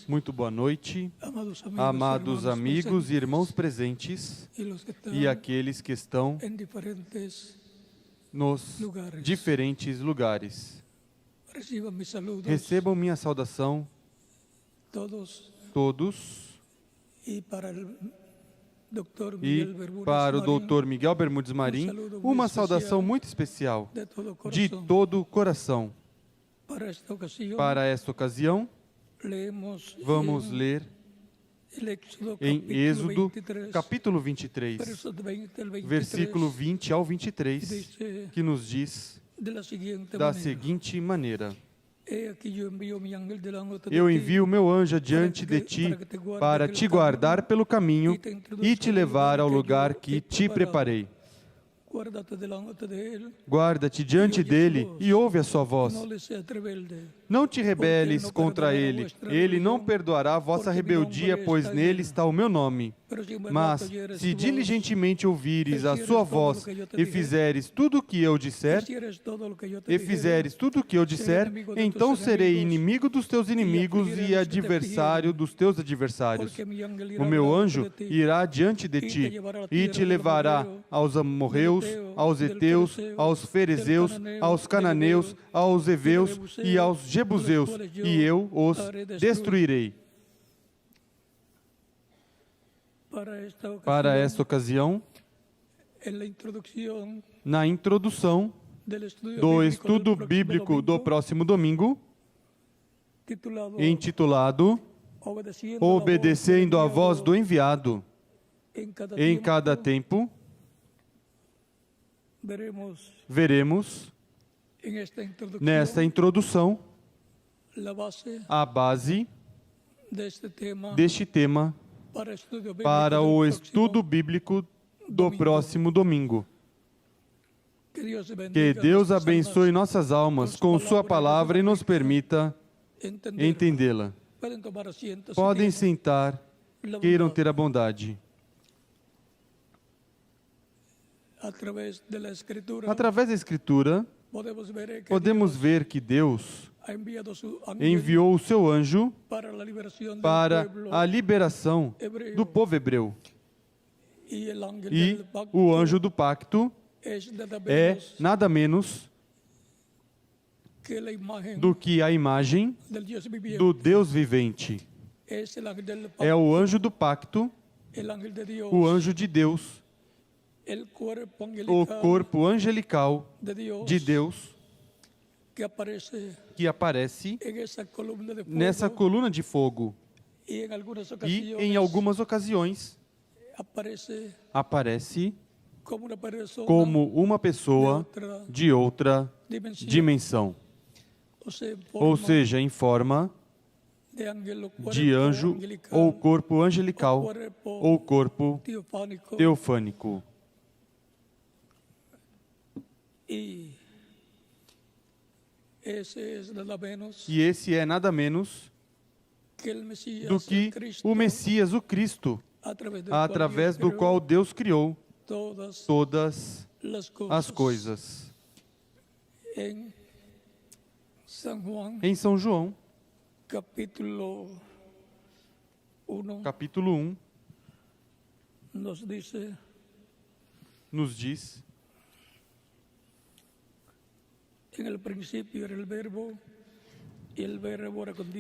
Muito boa noite, amados amigos e irmãos presentes e aqueles que estão nos diferentes lugares. Recebam minha saudação, todos, e para o Dr. Miguel Bermudes Marim, uma saudação muito especial, de todo o coração. Para esta ocasião, vamos ler em Êxodo, capítulo 23, versículo 20 ao 23, que nos diz da seguinte maneira: Eu envio meu anjo adiante de ti para te guardar pelo caminho e te levar ao lugar que te preparei. Guarda-te diante dele e ouve a sua voz. Não te rebeles contra ele. Ele não perdoará a vossa rebeldia, pois nele está o meu nome. Mas, se diligentemente ouvires a sua voz e fizeres tudo o que eu disser, então serei inimigo dos teus inimigos e adversário dos teus adversários. O meu anjo irá diante de ti e te levará aos amorreus, aos heteus, aos ferezeus, aos cananeus, aos heveus e aos jebuseus, e eu os destruirei. Para esta ocasião, na introdução do estudo bíblico do próximo domingo, intitulado Obedecendo à voz do enviado, em cada tempo, veremos nesta introdução a base deste tema para o estudo bíblico do próximo domingo. Que Deus abençoe nossas almas com sua palavra e nos permita entendê-la. Podem sentar, queiram ter a bondade. Através da Escritura, podemos ver que Deus enviou o seu anjo para a liberação do povo hebreu. E o anjo do pacto é nada menos do que a imagem do Deus vivente. É o anjo do pacto, o anjo de Deus, o corpo angelical de Deus, que aparece nessa coluna de fogo. E, em algumas ocasiões, aparece como uma pessoa de outra dimensão. Ou seja, em forma de anjo, ou corpo angelical, ou corpo teofânico. E esse é nada menos do que o Messias, o Cristo, através do qual Deus criou todas as coisas. Em São João, capítulo 1, nos diz: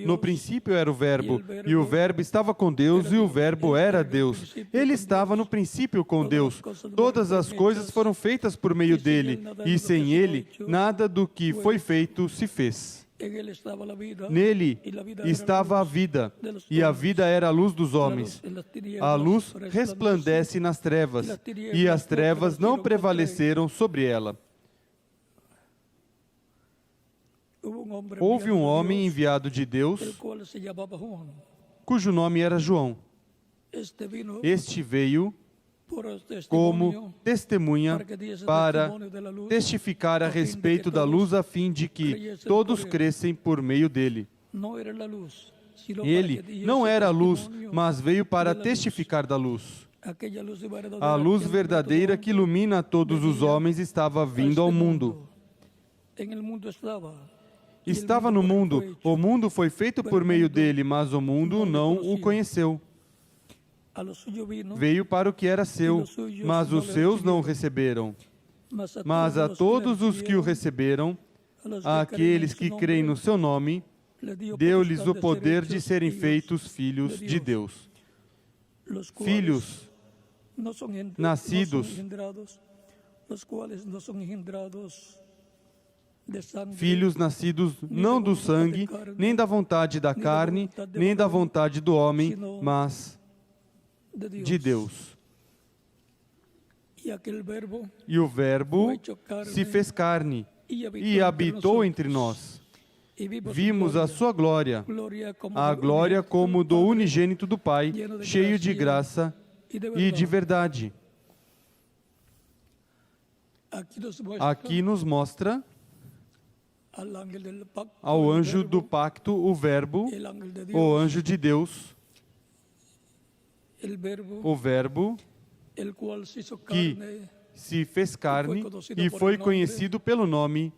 No princípio era o Verbo, e o Verbo estava com Deus, e o Verbo era Deus. Ele estava no princípio com Deus. Todas as coisas foram feitas por meio dele, e sem ele, nada do que foi feito se fez. Nele estava a vida, e a vida era a luz dos homens. A luz resplandece nas trevas, e as trevas não prevaleceram sobre ela. Houve um homem enviado de Deus, cujo nome era João. Este veio como testemunha para testificar a respeito da luz, a fim de que todos crescem por meio dele. Ele não era a luz, mas veio para testificar da luz. A luz verdadeira que ilumina todos os homens estava vindo ao mundo. estava no mundo, o mundo foi feito por meio dele, mas o mundo não o conheceu. Veio para o que era seu, mas os seus não o receberam. Mas a todos os que o receberam, àqueles que creem no seu nome, deu-lhes o poder de serem feitos filhos de Deus. Filhos nascidos, filhos nascidos não do sangue, nem da vontade da carne, nem da vontade do homem, mas de Deus. E o Verbo se fez carne e habitou entre nós. Vimos a sua glória, a glória como do unigênito do Pai, cheio de graça e de verdade. Aqui nos mostra ao anjo do pacto, o Verbo, o anjo de Deus, o Verbo que se fez carne e foi conhecido pelo nome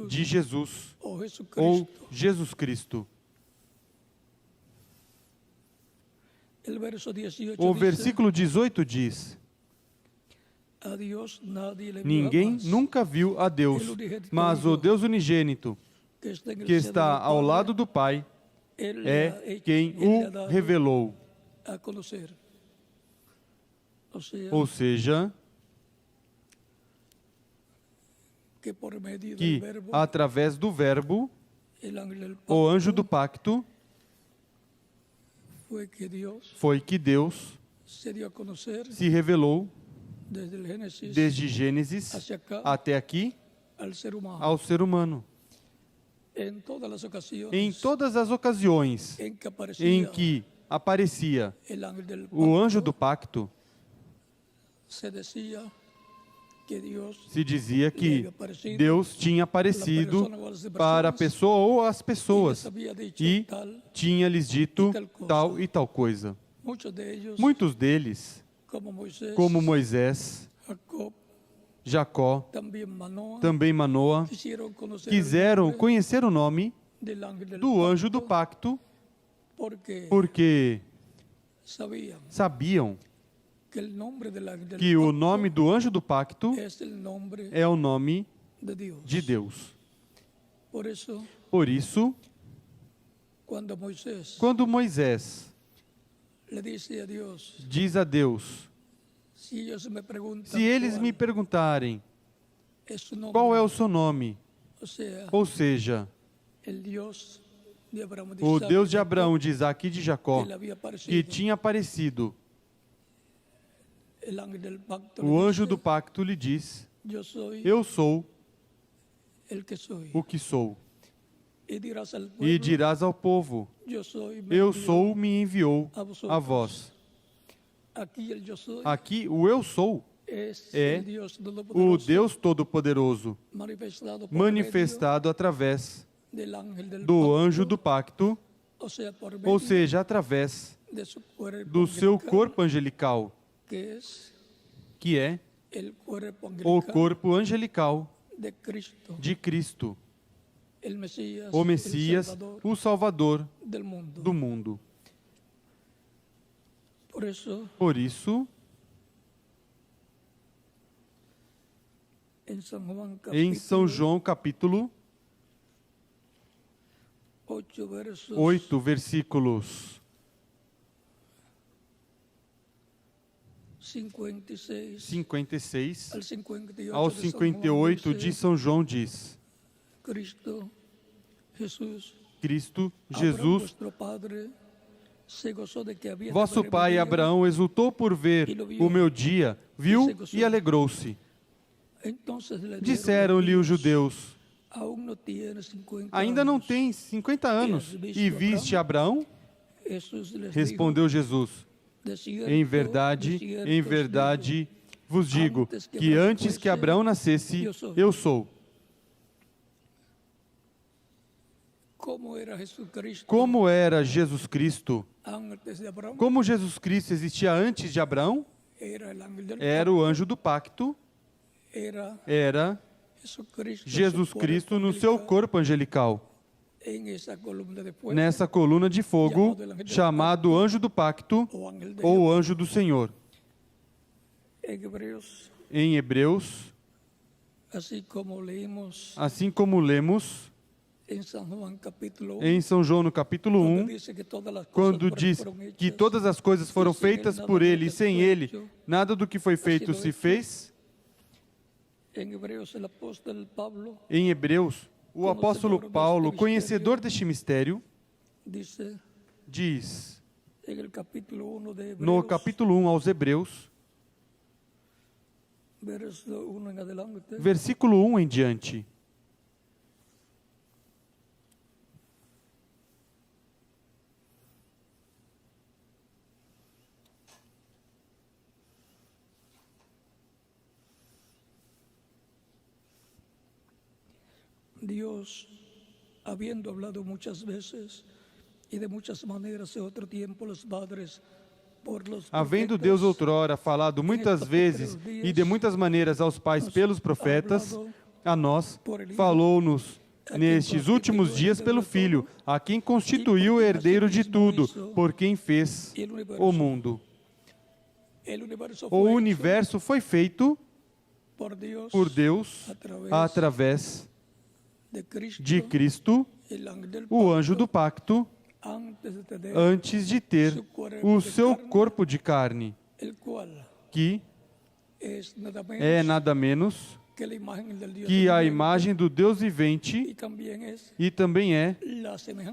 de Jesus, ou Jesus Cristo. O versículo 18 diz: ninguém nunca viu a Deus, mas o Deus unigênito, que está ao lado do Pai, é quem o revelou. Ou seja, que através do Verbo, o anjo do pacto, foi que Deus se revelou desde Gênesis até aqui ao ser humano. Em todas as ocasiões em que aparecia o anjo do pacto, se dizia que Deus tinha aparecido para a pessoa ou as pessoas e tinha lhes dito tal e tal coisa. Muitos deles, como Moisés, Jacó, também Manoa, quiseram conhecer o nome do anjo do pacto porque sabiam que o nome do anjo do pacto é o nome de Deus. Por isso, quando Moisés diz a Deus: se eles me perguntarem qual é o seu nome, ou seja, o Deus de Abraão, de Isaac e de Jacó, que tinha aparecido, o anjo do pacto lhe diz: eu sou o que sou. E dirás ao povo: eu sou, me enviou a vós. Aqui o eu sou é o Deus Todo-Poderoso, manifestado através do anjo do pacto, ou seja, através do seu corpo angelical, que é o corpo angelical de Cristo, o Messias, o Salvador do mundo. Por isso, em São João capítulo 8, versículos 56 ao 58 de São João diz: Cristo, Jesus, vosso pai Abraão exultou por ver o meu dia, viu e alegrou-se. Disseram-lhe os judeus: ainda não tens 50 anos e viste Abraão? Respondeu Jesus: em verdade vos digo que antes que Abraão nascesse, eu sou. Como era Jesus Cristo? Como Jesus Cristo existia antes de Abraão? Era o anjo do pacto, era Jesus Cristo no seu corpo angelical. nessa coluna de fogo, chamado anjo do pacto ou anjo do Senhor. Em Hebreus, assim como lemos em São João no capítulo 1, quando diz que todas as coisas foram feitas por Ele e sem Ele, nada do que foi feito se fez. Em Hebreus, o apóstolo Paulo, conhecedor deste mistério, diz no capítulo 1 aos Hebreus, versículo 1 em diante: Dios, habiendo hablado muchas veces y de muchas maneras en otro tiempo los padres, por los havendo Deus outrora falado muitas vezes e de muitas maneiras aos pais pelos profetas, a nós falou-nos nestes últimos dias pelo Filho, a quem constituiu o herdeiro de tudo, por quem fez o mundo. O universo foi feito por Deus através de Cristo, o anjo do pacto, antes de ter o seu corpo de carne, que é nada menos que a imagem do Deus vivente e também é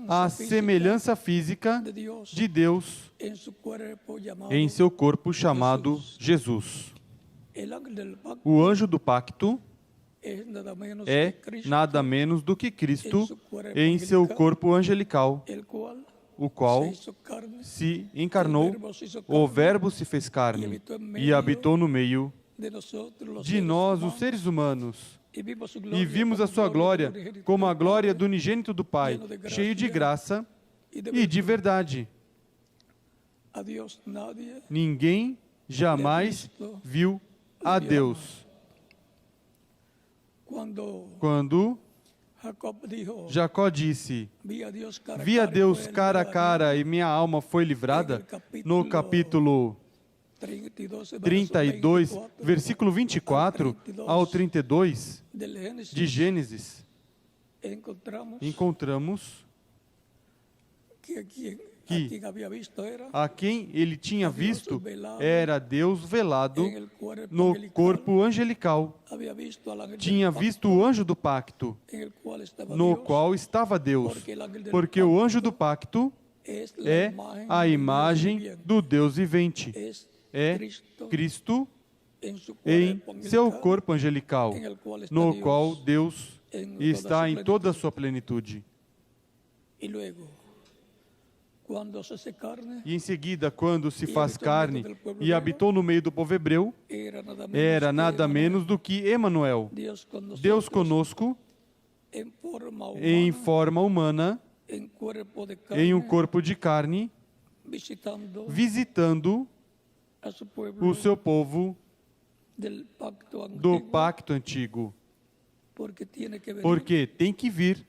a semelhança física de Deus em seu corpo chamado Jesus. O anjo do pacto é nada menos do que Cristo em seu corpo angelical, o qual se encarnou, o Verbo se fez carne e habitou no meio de nós, os seres humanos, e vimos a sua glória como a glória do unigênito do Pai, cheio de graça e de verdade. Ninguém jamais viu a Deus. Quando Jacó disse: vi a Deus cara a cara e minha alma foi livrada, no capítulo 32, versículo 24 ao 32 de Gênesis, encontramos que a quem ele tinha visto era Deus velado no corpo angelical. Tinha visto o anjo do pacto, no qual estava Deus, porque o anjo do pacto é a imagem do Deus vivente. É Cristo em seu corpo angelical, no qual Deus está em toda a sua plenitude. E em seguida, quando se faz carne e habitou no meio do povo hebreu, era nada menos do que Emanuel, Deus conosco, em forma humana, em um corpo de carne, visitando o seu povo do pacto antigo. Porque tem que vir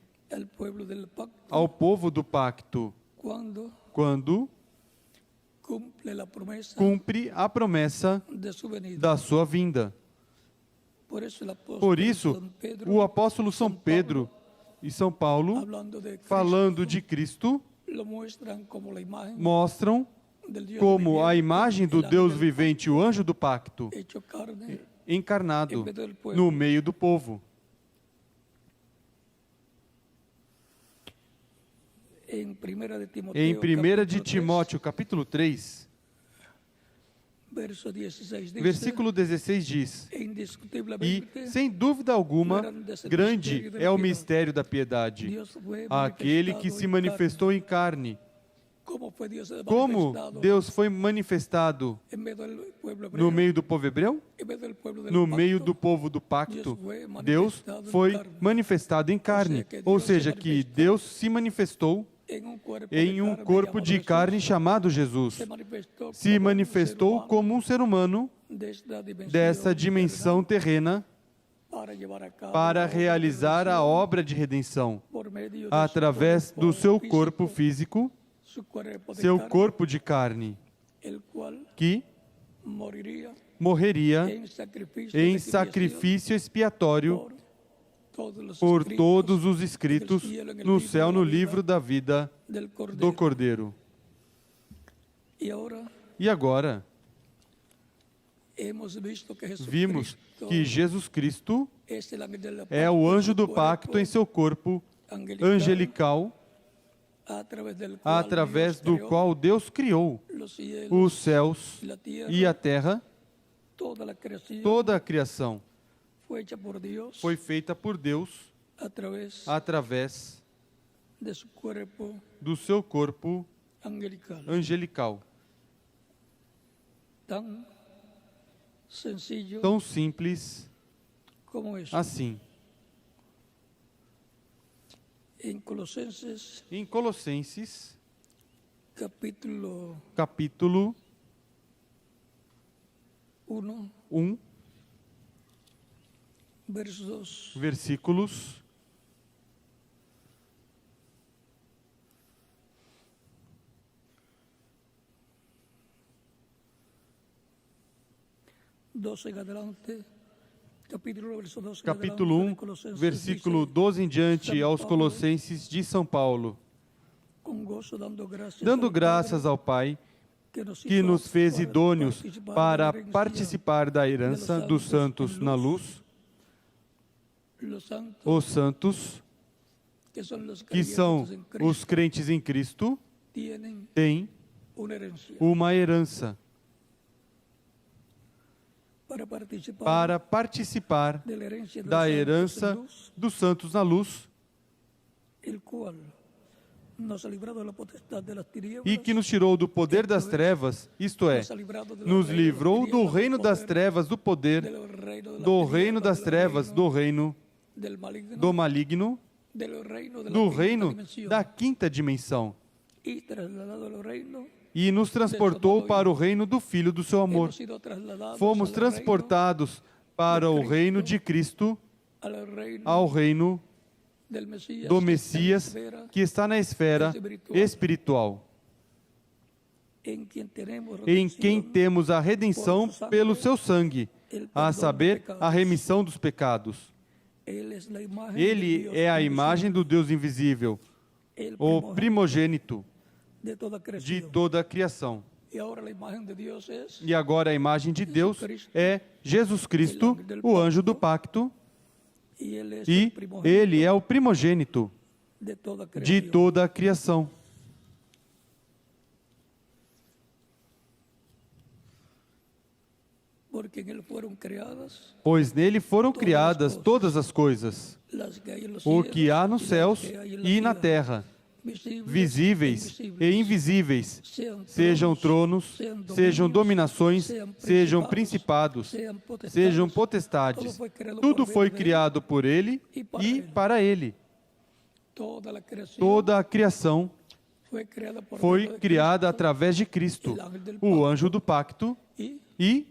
ao povo do pacto quando cumpre a promessa da sua vinda. Por isso, o apóstolo São Pedro e São Paulo, falando de Cristo, mostram como a imagem do Deus vivente, o anjo do pacto, encarnado no meio do povo. Em 1 de Timóteo, capítulo 3, versículo 16 diz: e, sem dúvida alguma, grande é o mistério da piedade, aquele que se manifestou em carne. Como Deus foi manifestado no meio do povo hebreu? No meio do povo do pacto, Deus foi manifestado em carne. Ou seja, que Deus se manifestou em um corpo de carne chamado Jesus. Se manifestou como um ser humano dessa dimensão terrena para realizar a obra de redenção medio de através do seu corpo físico, su cuerpo de seu carne, corpo de carne, el cual que moriría morreria en sacrificio em de expiación sacrifício expiatório por por todos los todos os escritos escritos no céu no livro da vida del do Cordero. Cordeiro. E agora, Hemos visto que vimos que Jesus Cristo es el ángel del é pacto o en anjo su do cuerpo pacto em seu corpo angelical, através do qual Deus criou os céus e a terra. Toda a criação foi feita por Deus através do seu corpo angelical. Tão simples assim. Em Colossenses, capítulo 1, versículos 12 em adelante, capítulo 1, versículo 12 em diante, aos Colossenses de São Paulo. Dando graças ao Pai, que nos fez idôneos para participar da herança dos santos na luz. Os santos, que são os crentes em Cristo, têm uma herança para participar da herança dos santos na luz, e que nos tirou do poder das trevas, isto é, nos livrou do reino das trevas, do poder, do reino das trevas, do reino do maligno, do reino da quinta dimensão, e nos transportou para o reino do Filho do seu amor. Fomos transportados para o reino de Cristo, ao reino do Messias, que está na esfera espiritual, em quem temos a redenção pelo seu sangue, a saber, a remissão dos pecados. Ele é a imagem do Deus invisível, o primogênito de toda a criação. E agora a imagem de Deus é Jesus Cristo, o anjo do pacto, e Ele é o primogênito de toda a criação. Pois nele foram criadas todas as coisas, o que há nos céus e na terra, visíveis e invisíveis, sejam tronos, sejam dominações, sejam principados, sejam potestades. Tudo foi criado por Ele e para Ele. Toda a criação foi criada através de Cristo, o anjo do pacto, e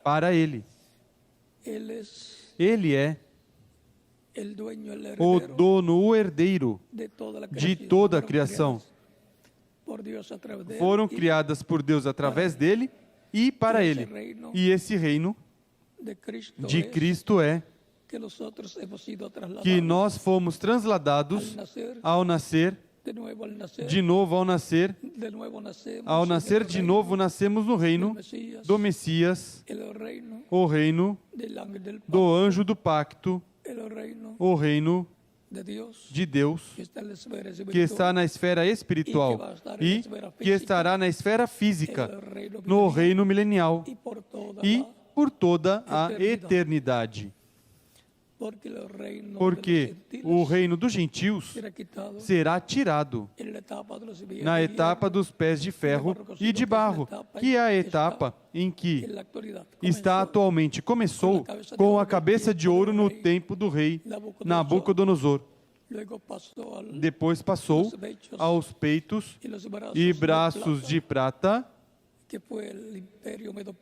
para Ele. Ele é o dono, o herdeiro de toda a criação. Foram criadas por Deus através dele e para ele. E esse reino de Cristo é que nós fomos transladados ao nascer, de novo ao nascer de novo, nascemos no reino do Messias, o reino do anjo do pacto, o reino de Deus, que está na esfera espiritual e que estará na esfera física, no reino milenial e por toda a eternidade. Porque o reino dos gentios será tirado na etapa dos pés de ferro e de barro, que é a etapa em que está atualmente. Começou com a cabeça de ouro no tempo do rei Nabucodonosor. Depois passou aos peitos e braços de prata,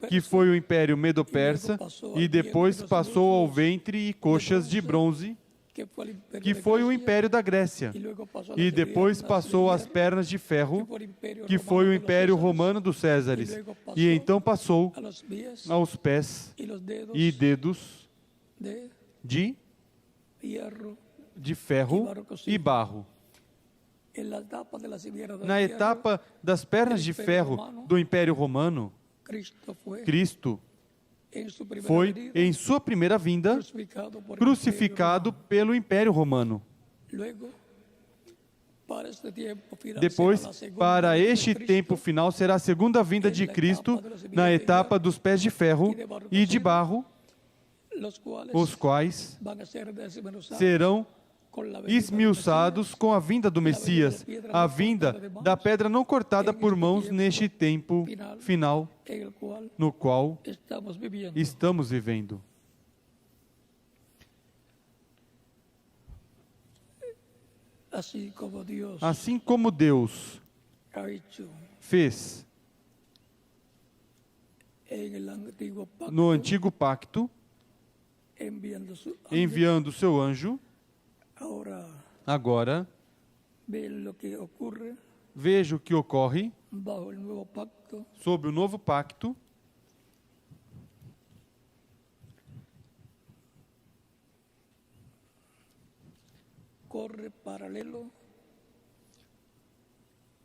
que foi o Império Medo-Persa, e depois passou ao ventre e coxas de bronze, que foi o império da Grécia, e depois passou às pernas de ferro, que foi o império romano dos Césares, e então passou aos pés e dedos de ferro e barro. Na etapa das pernas de ferro do Império Romano, Cristo foi, em sua primeira vinda, crucificado pelo Império Romano. Depois, para este tempo final, será a segunda vinda de Cristo na etapa dos pés de ferro e de barro, os quais serão esmiuçados com a vinda do Messias, a vinda da pedra não cortada por mãos neste tempo final no qual estamos vivendo. Assim como Deus fez no antigo pacto, enviando o seu anjo, agora veja o que ocorre sob o novo pacto.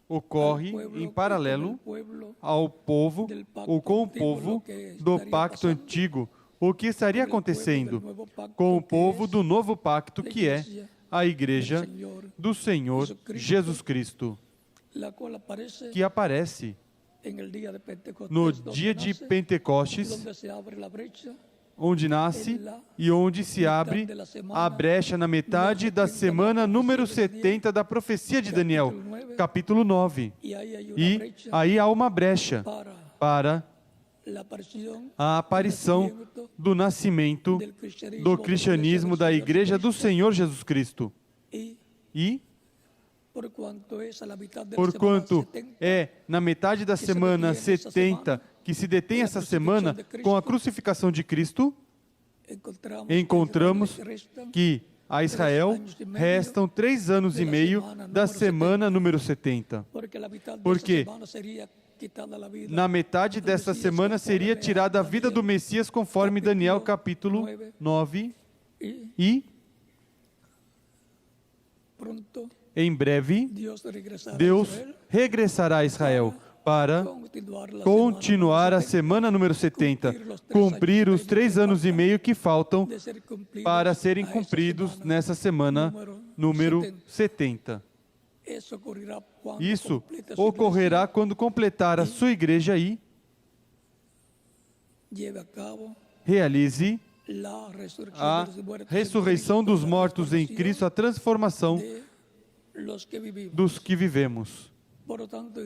Ocorre em paralelo ao povo, ou com o povo do pacto antigo. O que estaria acontecendo com o povo do novo pacto, que é a Igreja do Senhor Jesus Cristo, que aparece no dia de Pentecostes, onde nasce e onde se abre a brecha na metade da semana número 70 da profecia de Daniel, capítulo 9. E aí há uma brecha para a aparição do nascimento do cristianismo da Igreja do Senhor Jesus Cristo. E, porquanto é na metade da semana 70 que se detém essa semana com a crucificação de Cristo, encontramos que a Israel restam 3 anos e meio da semana número 70. Porque na metade dessa semana seria tirada a vida do Messias, conforme Daniel capítulo 9. E em breve Deus regressará a Israel para continuar a semana número 70, cumprir os 3 anos e meio que faltam para serem cumpridos nessa semana número 70. Isso ocorrerá quando completar a sua igreja e realize a ressurreição dos mortos em Cristo, a transformação dos que vivemos.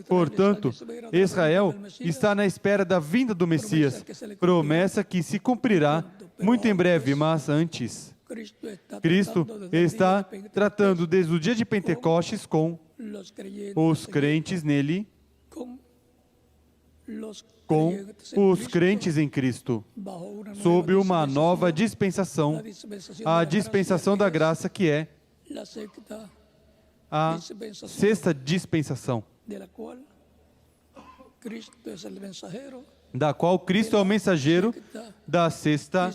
Portanto, Israel está na espera da vinda do Messias, promessa que se cumprirá muito em breve, mas antes. Cristo está tratando desde o dia de Pentecostes com os crentes nele, com os crentes em Cristo, sob uma nova dispensação, a dispensação da graça, que é a sexta dispensação, da qual Cristo é o mensageiro da sexta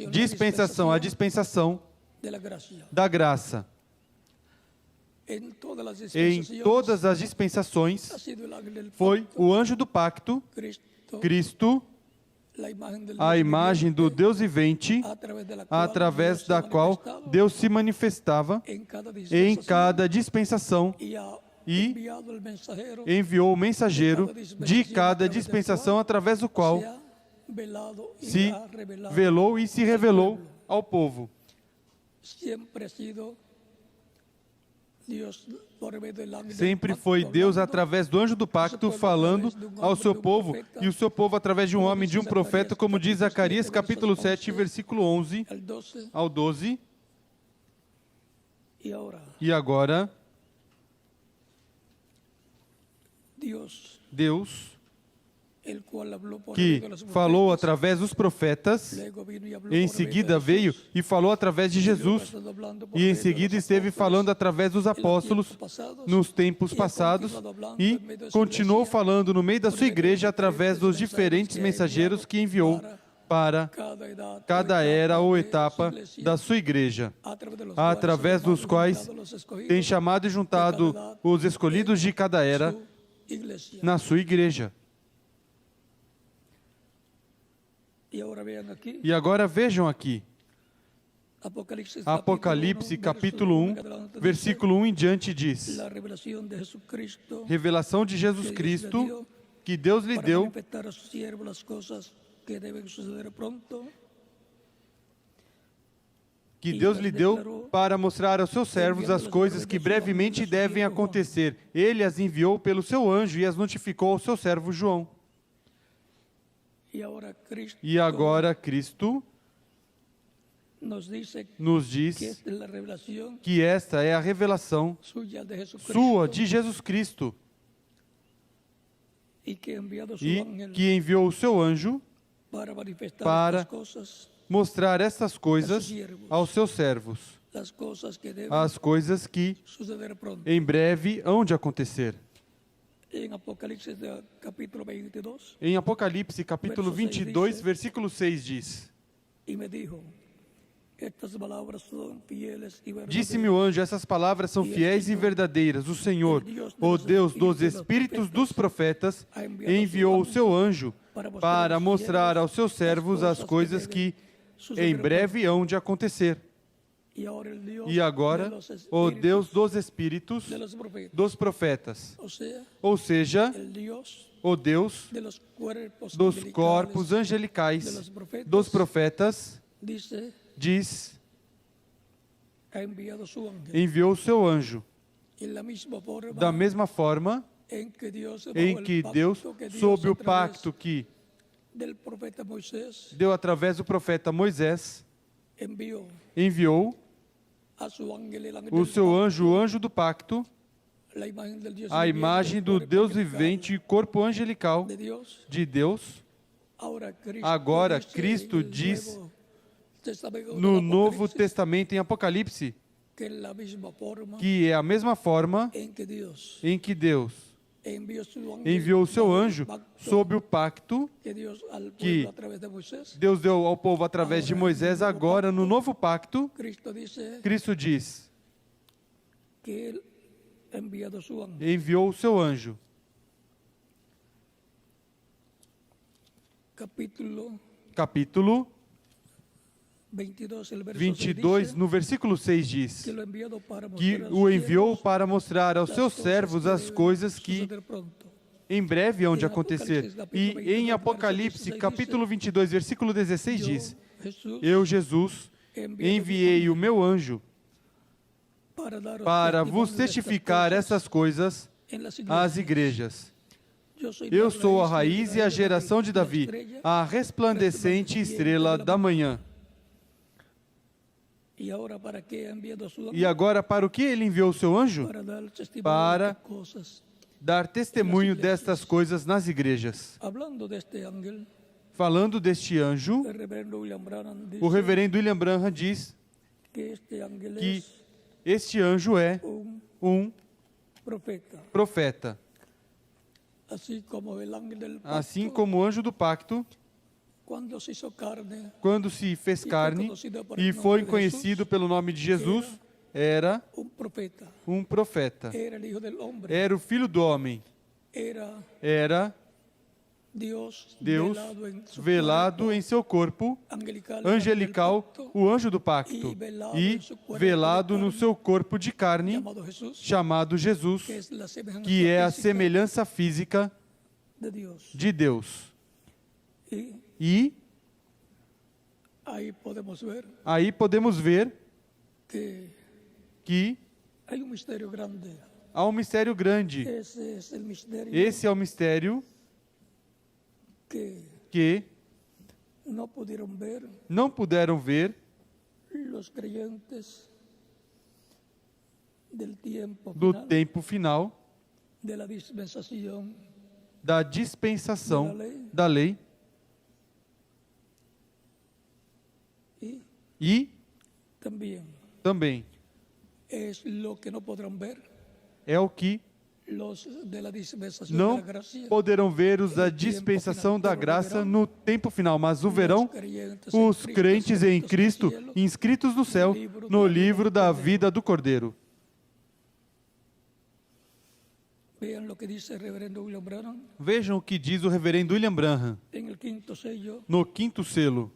dispensação, a dispensação da graça. Em todas as dispensações, foi o anjo do pacto, Cristo, a imagem do Deus vivente, através da qual Deus se manifestava em cada dispensação e enviou o mensageiro de cada dispensação, através do qual se velou e se revelou ao povo. Sempre foi Deus, através do anjo do pacto, falando ao seu povo, e o seu povo através de um homem, de um profeta, como diz Zacarias, capítulo 7, versículo 11 ao 12. E agora, Deus el cual habló por que medio de los falou profetas, através dos profetas, luego vino y habló em por medio seguida de veio Jesús, e falou através de y luego ha Jesus, estado hablando por e em medio de seguida los esteve apóstoles falando através dos en los apóstolos tiempos pasados, nos tempos y ha passados continuado hablando e en medio de su continuou iglesia falando no meio da por sua medio de igreja los através dos diferentes mensageiros que enviou para cada edad, cada o era ou de su etapa iglesia, da sua igreja, através dos quais quais los escogidos tem chamado e juntado os escolhidos de cada era su iglesia. na sua igreja. Y ahora vean aquí, E agora vejam aqui, Apocalipse Apocalipse capítulo 1, versículo 1 em diante diz: la revelación de Jesucristo revelação de Jesus Cristo que Deus lhe para deu, manifestar a sus siervos las cosas que deben suceder pronto, para mostrar aos seus servos as coisas que brevemente devem acontecer. Ele as enviou pelo seu anjo e as notificou ao seu servo João. E agora Cristo nos diz que esta é a revelação sua de Jesus Cristo e que enviou o seu anjo para mostrar essas coisas aos seus servos, as coisas que em breve hão de acontecer. Em Apocalipse capítulo 22, versículo 6 diz: Disse-me o anjo, essas palavras são fiéis e verdadeiras. O Senhor, o Deus dos espíritos dos profetas, enviou o seu anjo para mostrar aos seus servos as coisas que em breve hão de acontecer. E agora, o Deus dos espíritos dos profetas, ou seja, o Deus dos corpos angelicais dos profetas, diz, enviou o seu anjo. Da mesma forma em que Deus, sob o pacto que deu através do profeta Moisés, enviou o seu anjo, o anjo do pacto, a imagem do Deus vivente e corpo angelical de Deus. Agora, Cristo diz no Novo Testamento, em Apocalipse, que é a mesma forma em que Deus enviou o seu anjo sob o pacto que Deus deu ao povo através de Moisés. Agora, no novo pacto, Cristo diz que enviou o seu anjo. Capítulo 22, no versículo 6 diz que o enviou para mostrar aos seus servos as coisas que em breve hão de acontecer. E em Apocalipse, capítulo 22, versículo 16 diz: Eu, Jesus, enviei o meu anjo para vos testificar essas coisas às igrejas. Eu sou a raiz e a geração de Davi, a resplandecente estrela da manhã. E agora, para o que ele enviou o seu anjo? Para dar testemunho destas coisas nas igrejas. Falando deste anjo, o reverendo William Branham diz que este anjo é um profeta. Assim como o anjo do pacto, quando se fez carne e foi conhecido pelo nome de Jesus, era um profeta. Era o Filho do Homem. Era Deus velado em seu corpo angelical, o anjo do pacto, e velado no seu corpo de carne, chamado Jesus, que é a semelhança física de Deus. E aí podemos ver que há um mistério grande. Esse é o mistério que não puderam ver do tempo final da dispensação da lei e também es lo que no podrán ver é o que los de la dispensación não de la gracia, poderão ver os da dispensação da graça no tempo final, mas o verão os crentes em Cristo, inscritos no céu, no livro da vida do Cordeiro. Vean lo que dice el reverendo William Branham Vejam o que diz o reverendo William Branham en el quinto sello, no quinto selo,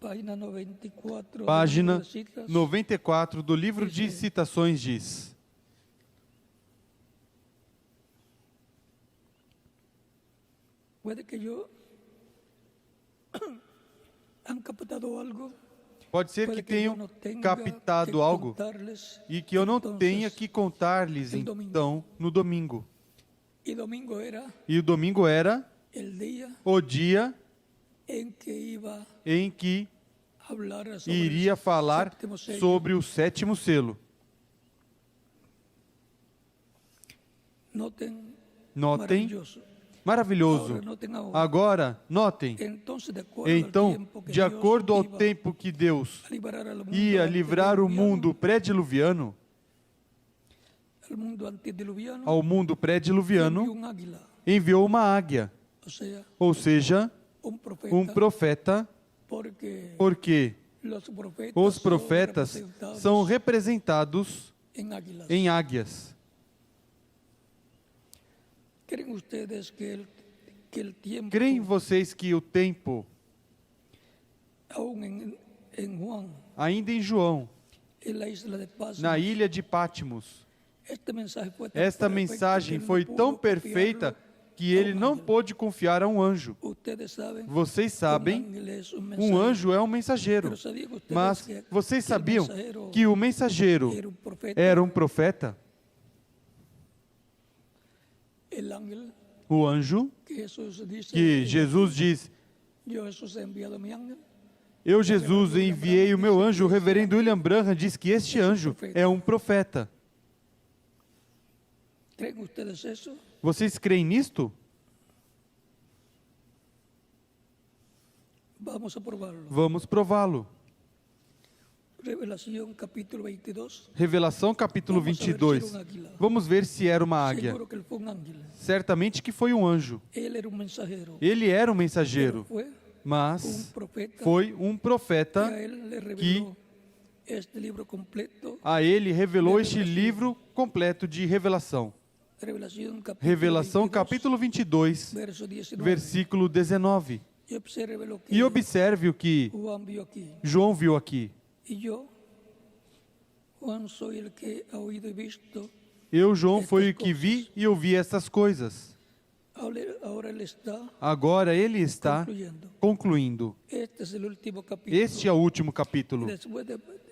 página 94, página de citas. 94 do livro de citações diz: Puede que yo han captado algo, Pode ser que tenham captado algo contarles. e que eu não tenha que contar-lhes então no domingo. Y domingo era E o domingo era el día o dia en que iba em que a hablar sobre iria el falar séptimo sello. sobre o sétimo selo. Noten, Notem, maravilloso. maravilhoso. Ahora noten ahora. Agora, notem. Entonces, de acuerdo al Então, tiempo que de Dios acordo ao iba tempo que Deus a liberar al mundo ia livrar o mundo pré-diluviano, al mundo antediluviano, ao mundo envió pré-diluviano, un águila, enviou uma águia, o sea, ou seja, un um profeta, porque porque los os profetas são representados en águilas. em águias. ¿Creen ustedes que el tiempo, Creem vocês que o tempo, aún en Juan, ainda em João, en la isla de Paz, na ilha de Pátimos, este mensaje fue tan esta perfecto mensagem que él foi no tão pudo perfeita confiarlo que ele a un não ángel. pôde confiar a um anjo. Ustedes saben, Vocês sabem, ángel es un um mensajero. anjo é um mensageiro. Pero sabían ustedes Mas que vocês el sabiam mensajero que o mensageiro era un profeta? era um profeta? El ángel O anjo que Jesús dice, que Jesus diz: yo Jesús he enviado a mi ángel, Eu, Jesus, enviei o meu anjo. O reverendo William Branham diz que este anjo é um profeta. ¿creen ustedes eso? Vocês creem nisto? Vamos a probarlo. Vamos prová-lo. Revelación capítulo 22. Revelação capítulo Vamos a ver se 22. era um águila. Vamos ver se era uma águia. Seguro que él fue un ángel. Certamente que foi um anjo. Él era un mensajero. Ele era um Pero mensageiro, fue un mas profeta. foi um que profeta a él le reveló este libro completo. a ele revelou este livro completo de revelação. Revelación capítulo Revelação 22, capítulo 22, verso 19. versículo 19. Y observe lo que E observe o que Juan vio aquí. João viu aqui. Y yo, Juan, soy el que ha oído y visto. Eu, João, foi o que vi e ouvi estas coisas. Ahora él está Agora ele está concluyendo. concluindo. Este es el último capítulo. Este é o último capítulo.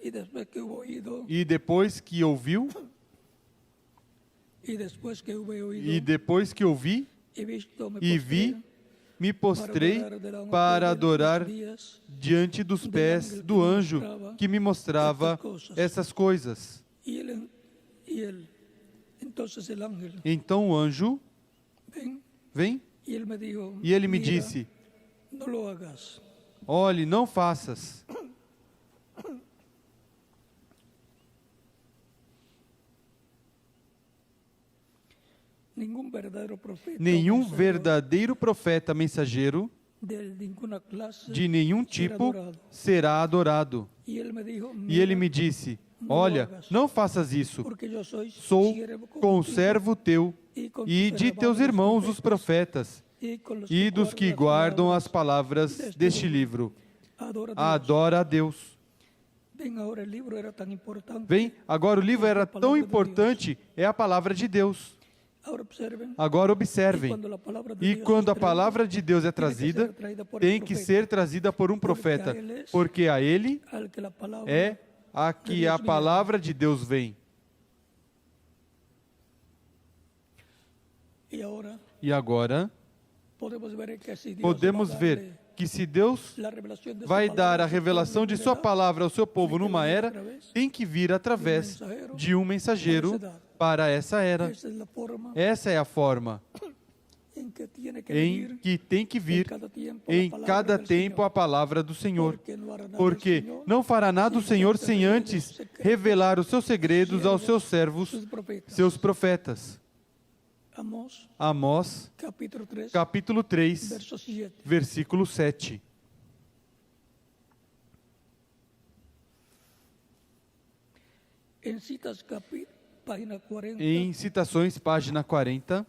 Y después que hubo oído, E depois que ouviu, y después que hube oído, e depois que ouvi y visto, me e postré vi, me para postrei adorar delante para de adorar los días diante dos pés do anjo que me mostrava essas coisas. Y él, entonces el ángel, Então o anjo ven, vem y él me dijo, e ele me "Mira, disse: no lo hagas. Olhe, não faças. Ningún verdadero profeta, Nenhum o mensajero verdadeiro profeta mensageiro de ninguna clase de nenhum tipo será adorado. Y él me dijo, E ele me disse: Olha, não faças isso. porque yo soy Sou siervo contigo conservo teu y con e tus de teus irmãos, os profetas, profetas, y con los e dos que guardam as palavras deste livro. Adora a Dios. Adora a Deus. Ven, ahora el libro era tan importante. Vem, agora o livro era tão importante, é a palavra de Deus. Ahora observen. Agora observem. Cuando la palabra de E Dios quando es a traída, palavra de Deus é trazida, tem que ser trazida por um profeta, porque a ele al que la palabra é a que a palavra de Deus vem. y ahora E agora podemos ver que si Dios podemos va a ver darle que se Deus la revelación de su vai palabra dar a a su revelação pueblo de en sua verdad, palavra ao seu povo numa era, tem que vir através de um mensageiro para essa era. esa es la forma Essa é a forma. en en que tiene que em venir que tem que vir em cada tempo a palavra do Senhor, porque não fará nada o Senhor sem antes revelar os seus segredos aos seus servos, seus profetas. Amós, capítulo 3, verso 7. versículo 7. En citas, página 40. Em Citações, página 40.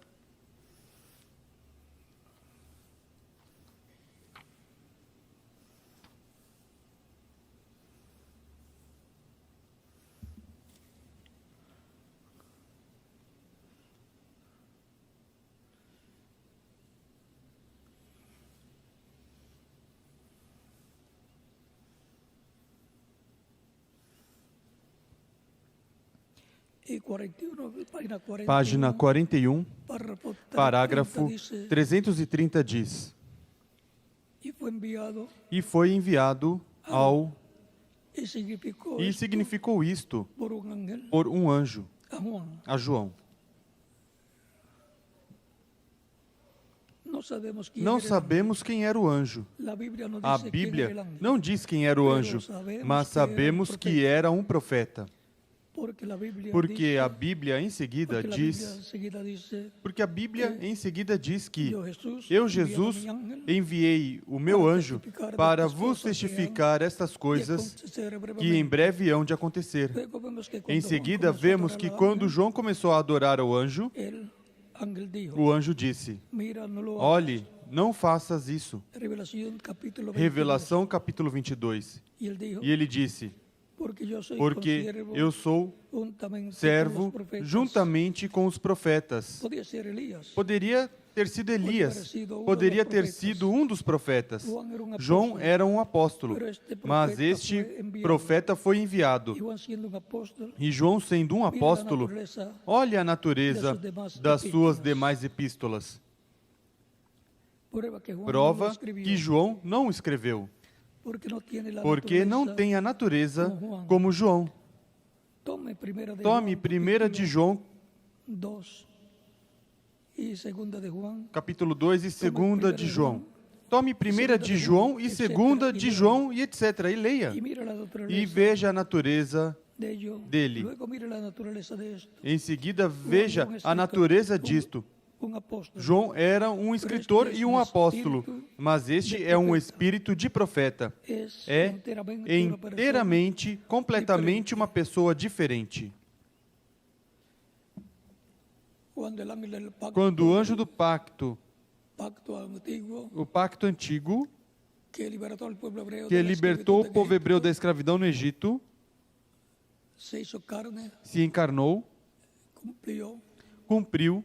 Y 41, Página 41, párrafo 30 parágrafo dice, 330 diz: y fue enviado ao y significó, e esto significou isto por un ángel por um anjo a Juan. a João. No sabemos quién Não era el sabemos quem era o anjo. ángel. La Biblia no A dice quién era el Bíblia ángel, não diz quem era o anjo, mas sabemos que era um profeta. porque la Biblia Porque dice, a Bíblia em seguida porque la Biblia diz, enseguida dice, porque a Bíblia em seguida diz que eu, eu, Jesus, enviei o meu anjo para vos testificar estas coisas que em breve hão de acontecer. Luego vemos que Em cuando seguida, Juan comenzó a vemos adorar que al quando ángel, João começou a adorar ao anjo, el ángel dijo, o anjo disse: mira, no lo hagas. olhe, não faças isso. Revelación capítulo 22. Revelação capítulo 22. Y él dijo, E ele disse: porque eu sou servo juntamente com os profetas. Podia ser Elías. Poderia ter sido Elias, poderia ter sido um dos profetas. João era um apóstolo, mas este profeta foi enviado. Y Juan siendo un apóstol, E João, sendo um apóstolo, olha a natureza das suas demais epístolas. prueba que Juan no lo Prova escribió, que João não escreveu, porque não tem a natureza como João. Tome 1 de João, 2 y 2 de Juan, capítulo 2 e 2 de João. Tome 1 de João e 2 de João e etc. E leia. y mira la E naturaleza veja a natureza de ello. dele. Luego mira la naturaleza de esto. Em seguida, veja a natureza disto. Un apóstol. João era um escritor e um apóstolo, mas este é um espírito de profeta. É inteiramente, completamente uma pessoa diferente. Quando o anjo do pacto, o pacto antigo, que libertou o povo hebreu da escravidão no Egito, se encarnou, cumpriu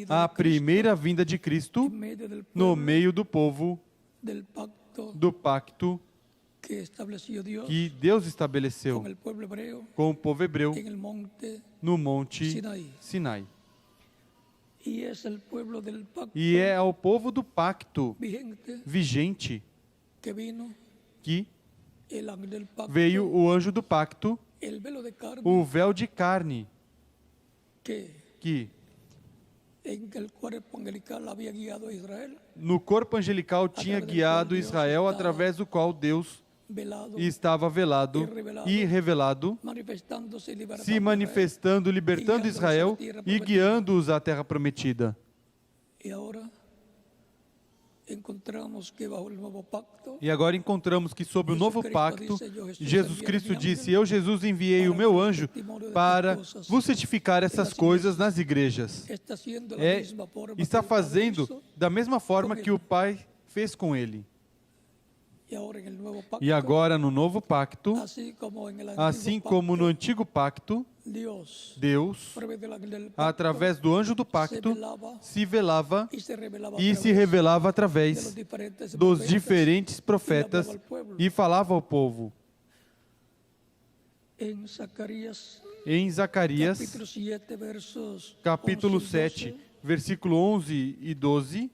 a primeira vinda de Cristo no meio do povo do pacto que Deus estabeleceu com o povo hebreu no monte Sinai. E é ao povo do pacto vigente que veio o anjo do pacto, o véu de carne, que no corpo angelical tinha guiado Israel, através do qual Deus estava velado e revelado, se manifestando, libertando Israel e guiando-os à terra prometida. E agora encontramos que sob o novo pacto, Jesus Cristo disse: eu, Jesus, enviei o meu anjo para vos certificar essas coisas nas igrejas. Está fazendo da mesma forma que o Pai fez com ele. E agora no novo pacto, assim como no antigo pacto, Deus, através do anjo do pacto, se velava e se revelava através dos diferentes profetas e falava ao povo. Em Zacarias, capítulo 7, versículo 11 e 12,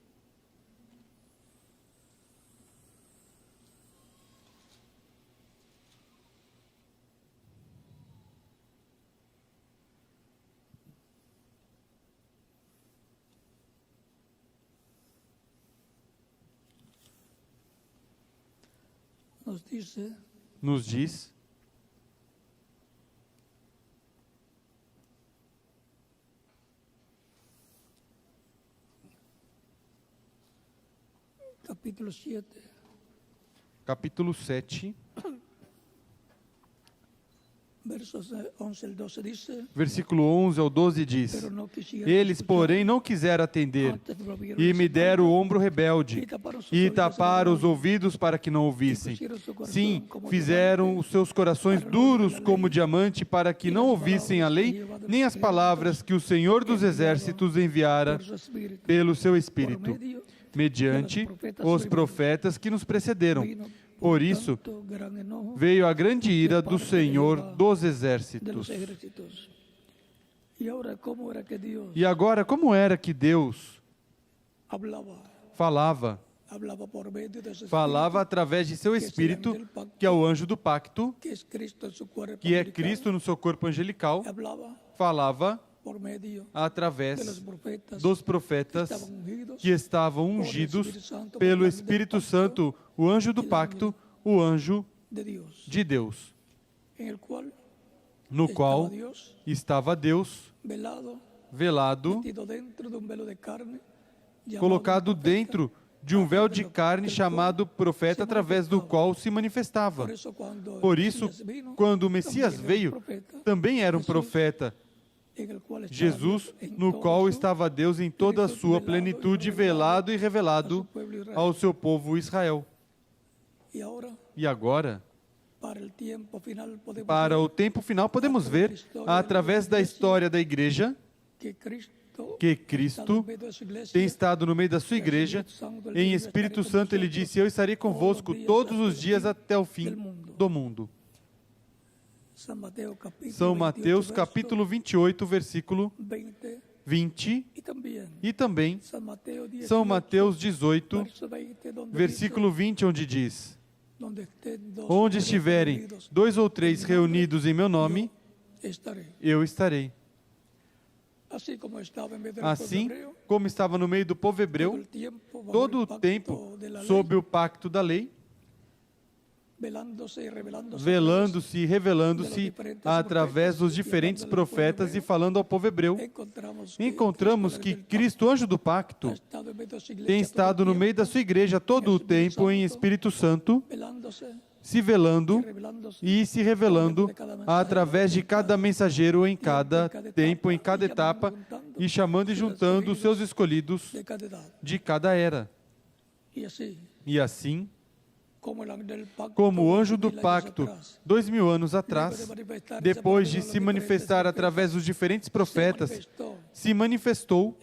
nos diz capítulo 7, capítulo 7, versos 11 al 12 dice, versículo 11 ao 12 diz: pero no quisieron Eles, escuchar, porém, não quiseram atender, antes volvieron e a me su deram o parte, ombro rebelde, e taparam os ouvidos para que não ouvissem. Sim, fizeram os seus corações duros como diamante, para que não ouvissem a lei, nem as palavras que o Senhor dos Exércitos enviara por su espíritu, pelo seu por Espírito, medio mediante os profetas que nos precederam. vino, Por isso, tanto, gran enojo veio a grande ira do Senhor dos de los Exércitos. ejércitos. Y ahora, ¿cómo era que Dios E agora, como era que Deus hablaba falava por medio de su falava através de seu Espírito, que é o anjo do pacto, que es Cristo en su cuerpo que é angelical, Cristo no seu corpo angelical, hablaba falava por medio de através los profetas dos que profetas estaban ungidos que estavam ungidos pelo Espírito Santo, o anjo do pacto, o anjo de Dios, de Deus, en el cual no estaba qual Dios estava Deus velado, velado, metido dentro de un velo de carne, llamado colocado profeta. dentro de um véu de carne chamado profeta, através do qual se manifestava. Por isso, quando o Messias veio, também era um profeta, Jesus, no qual estava Deus em toda a sua plenitude, velado e revelado ao seu povo Israel. E agora, para o tempo final, podemos ver, através da história da igreja, que Cristo tem estado no meio da sua igreja. Em Espírito Santo ele disse: eu estarei convosco todos os dias até o fim do mundo. São Mateus capítulo 28, versículo 20, e também São Mateus 18, versículo 20, onde diz: onde estiverem 2 ou 3 reunidos em meu nome, eu estarei. Assim como estava no meio do povo hebreu, todo o tempo, sob o pacto da lei, velando-se e revelando-se através dos diferentes profetas e falando ao povo hebreu, encontramos que Cristo, anjo do pacto, tem estado no meio da sua igreja todo o tempo em Espírito Santo, se velando e se revelando através de cada mensageiro em cada tempo, em cada etapa, e chamando e juntando os seus escolhidos de cada era. E assim, como o anjo do pacto, 2000 anos atrás, depois de se manifestar através dos diferentes profetas, se manifestou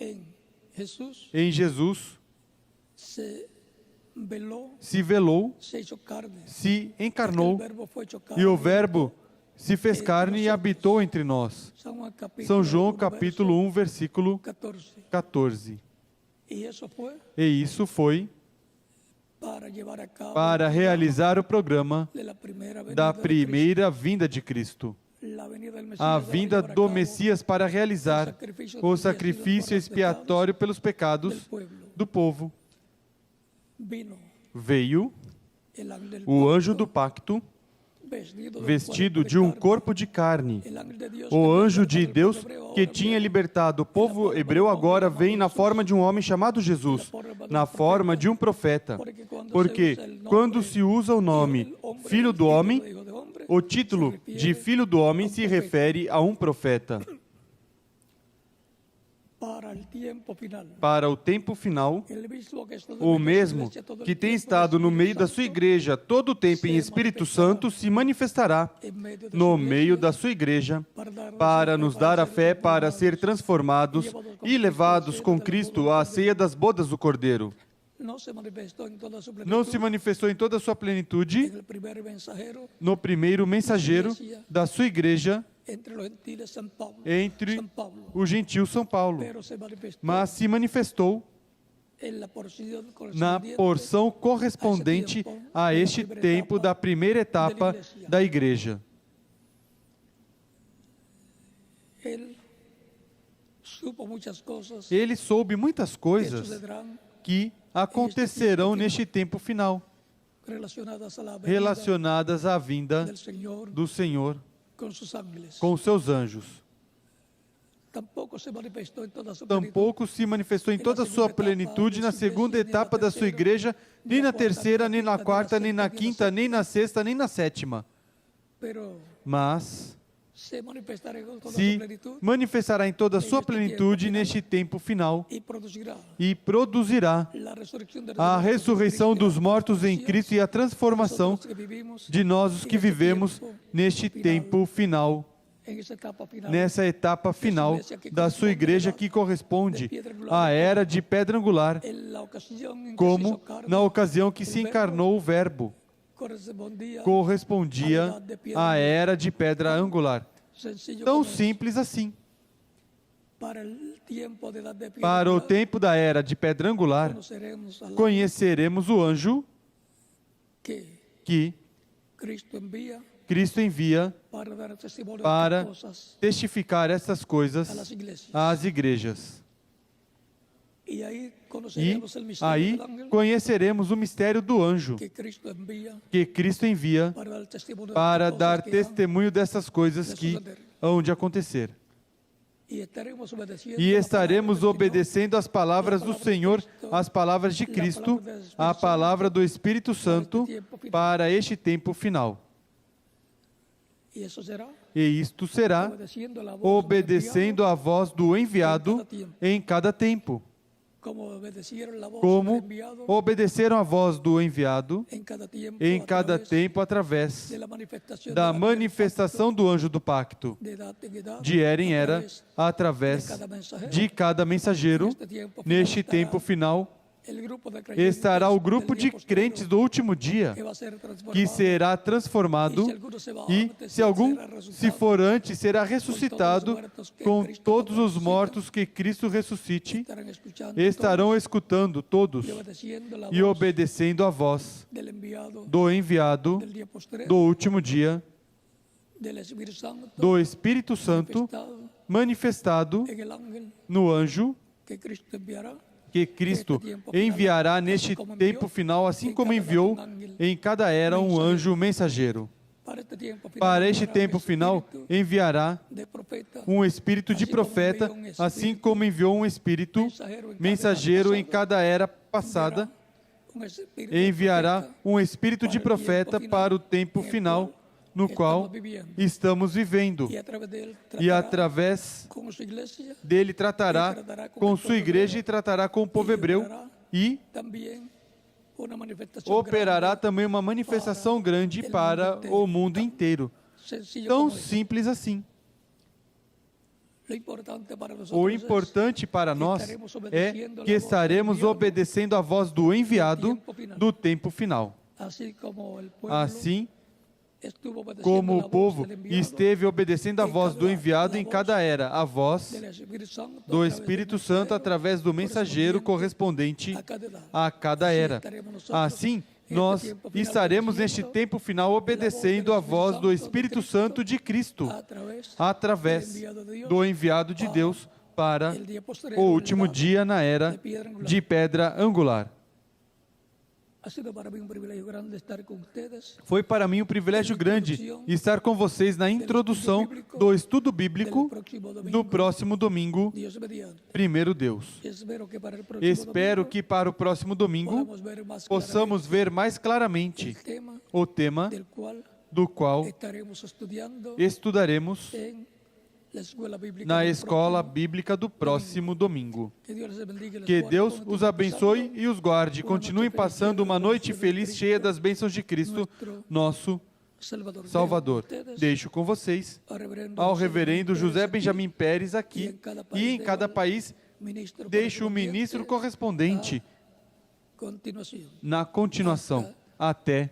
em Jesus, se velou, se encarnou, e o Verbo se fez carne e habitou entre nós. São João capítulo 1, versículo 14. E isso foi para realizar o programa da primeira vinda de Cristo, a vinda do Messias para realizar o sacrifício expiatório pelos pecados do povo. Veio o anjo do pacto, vestido de um corpo de carne. O anjo de Deus que tinha libertado o povo hebreu agora vem na forma de um homem chamado Jesus, na forma de um profeta. Porque quando se usa o nome Filho do Homem, o título de Filho do Homem se refere a um profeta. Para o tempo final, o mesmo que tem estado no meio da sua igreja todo o tempo em Espírito Santo se manifestará no meio da sua igreja para nos dar a fé para ser transformados e levados com Cristo à ceia das bodas do Cordeiro. Não se manifestou em toda a sua plenitude no primeiro mensageiro da sua igreja, entre o gentil São Paulo, mas se manifestou na porção correspondente a este tempo da primeira etapa da igreja. Ele soube muitas coisas que acontecerão neste tempo final. relacionadas à vinda do Senhor com seus anjos. Tampouco se manifestou em toda a sua plenitude na segunda etapa da sua igreja, nem na terceira, nem na quarta, nem na quinta, nem na sexta, nem na sétima. Mas se manifestará em toda a sua plenitude neste tempo final e produzirá a ressurreição dos mortos em Cristo e a transformação de nós, os que vivemos neste tempo final, nessa etapa final da sua igreja, que corresponde à era de pedra angular, como na ocasião que se encarnou o Verbo, correspondia à era de pedra angular. Tão simples assim. Para o tempo da era de pedra angular, conheceremos o anjo que Cristo envia para testificar essas coisas às igrejas. E aí conheceremos o mistério do anjo que Cristo envia para dar testemunho dessas coisas que hão de acontecer. E estaremos obedecendo às palavras do Senhor, às palavras de Cristo, à palavra do Espírito Santo para este tempo final. E isto será obedecendo à voz do enviado em cada tempo. Como obedeceram a voz do enviado em cada tempo através da manifestação do anjo do pacto, de era em era, através de cada mensageiro. Neste tempo final estará o grupo de crentes do último dia, que será transformado, e se algum se for antes, será ressuscitado com todos os mortos que Cristo ressuscite. Estarão escutando todos e obedecendo a voz do enviado do último dia, do Espírito Santo manifestado no anjo que Cristo enviará neste tempo final, assim como enviou em cada era um anjo mensageiro. Para este tempo final, enviará um espírito de profeta, assim como enviou um espírito mensageiro em cada era passada. Enviará um espírito de profeta para o tempo final, no qual estamos vivendo, e através dele tratará com sua igreja e tratará com o povo hebreu, e operará também uma manifestação grande para o mundo inteiro. Tão simples assim. O importante para nós é que estaremos obedecendo à voz do enviado do tempo final. Assim como o povo esteve obedecendo à voz do enviado em cada era, a voz do Espírito Santo através do mensageiro correspondente a cada era. Assim, nós estaremos neste tempo final obedecendo à voz do Espírito Santo de Cristo, através do enviado de Deus para o último dia na era de pedra angular. Foi para mim um privilégio grande estar com vocês na introdução do estudo bíblico do próximo domingo, primeiro Deus. Espero que para o próximo domingo possamos ver mais claramente o tema do qual estudaremos na escola bíblica do próximo domingo. Que Deus os abençoe e os guarde. Continuem passando uma noite feliz, cheia das bênçãos de Cristo, nosso Salvador. Deixo com vocês ao reverendo José Benjamin Pérez aqui, e em cada país deixo o ministro correspondente na continuação. Até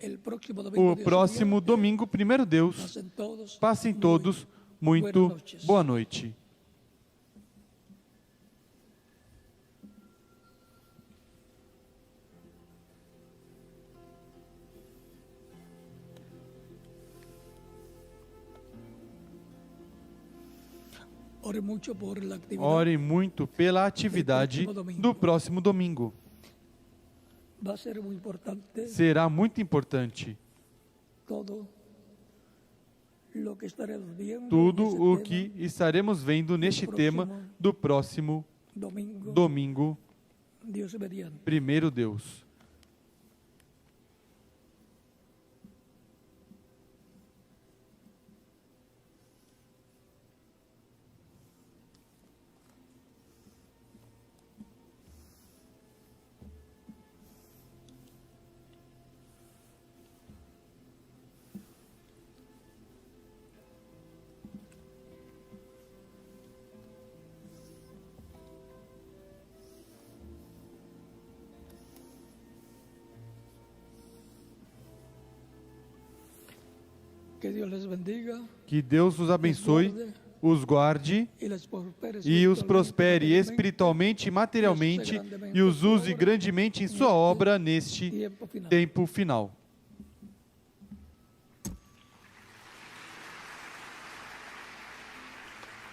o próximo domingo, primeiro Deus. Passem todos muito boa noite. Ore muito pela atividade do próximo domingo. va a ser muy importante será muito importante. todo lo que estaremos viendo Tudo en ese o tema que estaremos vendo neste tema do próximo domingo, Dios mediante. primeiro Deus. Que Dios les bendiga Que Deus os abençoe, os guarde y les prospere e os prospere espiritualmente espiritualmente e materialmente e os use grandemente em sua obra neste tiempo final. tempo final.